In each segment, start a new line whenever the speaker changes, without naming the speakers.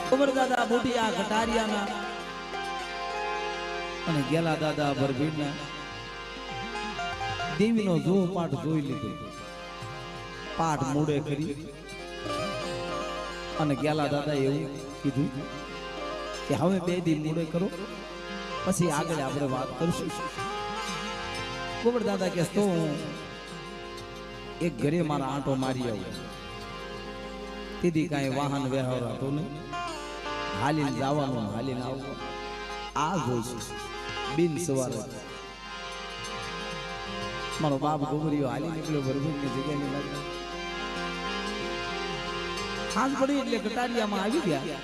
કુંવર દાદા બુઢિયા ઘટારિયાના અને ગેલા દાદા ભરભીરના દેવીનો જો પાઠ જોઈ લીધો, પાઠ મૂડે કરી અને ગેલા દાદા એવું કીધું કે હવે 2 દી મૂડે કરો, પછી આગળ આપણે વાત કરશું. કુંવર દાદા કે તો એક ઘરે મારા આંટો મારી આવું. તેથી કાંઈ વાહન વ્યવહાર હતો નહીં, હાલીને જવાનું હાલીને આવવું. આ જોઈશું બિન સવાર મારો બાપ ગોબરીઓ હાલી નીકળ્યો ભરભૂરની જગ્યાની લાગે. હાથ પડી એટલે કટારિયામાં આવી ગયા.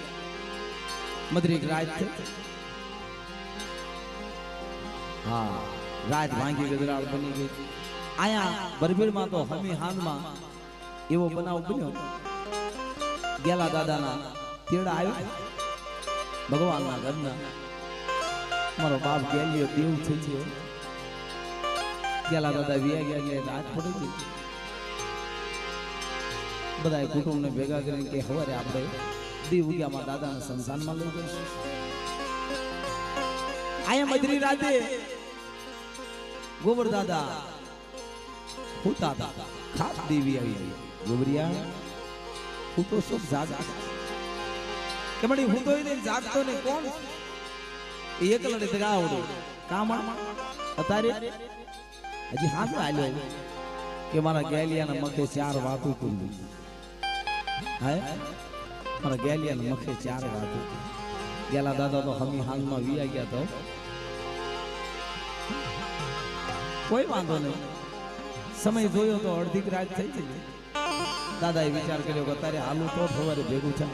મધરીક રાત છે. હા, રાત ભાંગી ગજરાળ બની ગઈ. આયા ભરભીરમાં તો હમી હાંદમાં એવો બનાવ બન્યો. ગેલા દાદાના તેડા આવ્યો ભગવાનના ઘરના. મારો બાપ ગેલિયો દેવ થઈ ગયો. ગેલા દાદા વ્યા ગયા એટલે રાત પડી ગઈ. બધા કુટુંબને ભેગા કરીને કે સવારે આપણે દીવ ઉગ્યામાં દાદાના સંસાનમાં લઈ જઈશું. આયા મધરી રાતે ગોબર દાદા હુતા હતા. ખાસ દેવી આવી ગઈ. ગોબરિયા હું તો સબ જાગા કે મળી હું તો એને જાગતો ને કોણ એક લડે દગાવડો કામણ અતારે હજી હાથ આલ્યો કે મારા ગેલિયાના મખે 4 વાતો કરી. હે મારા ગેલિયાના મખે 4 વાતો. ગેલા દાદા તો હમી હાલમાં વિયા ગયા તો કોઈ વાંધો નહીં. સમય જોયો તો અડધી રાત થઈ ગઈ. દાદાએ વિચાર કર્યો કે તારે હાલું તો સવારે ભેગું છે.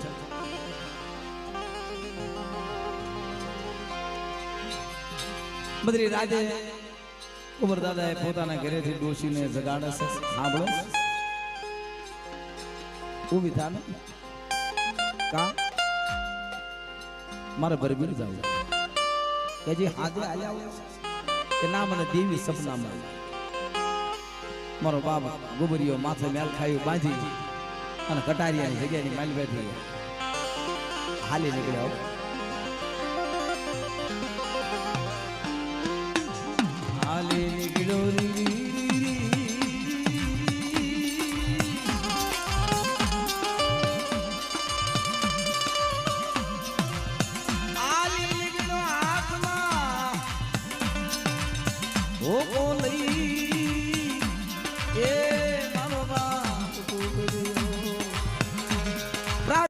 બધી રાતે કુંવર દાદાએ પોતાના ઘરેથી ડોશીને જગાડે છે. સાંભળો ઊભી થા ને કા મારે ભરભીર જાવ કે જે હાજે આલ્યા કે ના મને દેવી સપનામાં. મારો બાપ ગોબરીઓ માથે મેલ ખાયું બાંધી અને કટારિયાની જગ્યાની માલ બેઠી હાલી નીકળ્યો. હાલી નીકળ્યો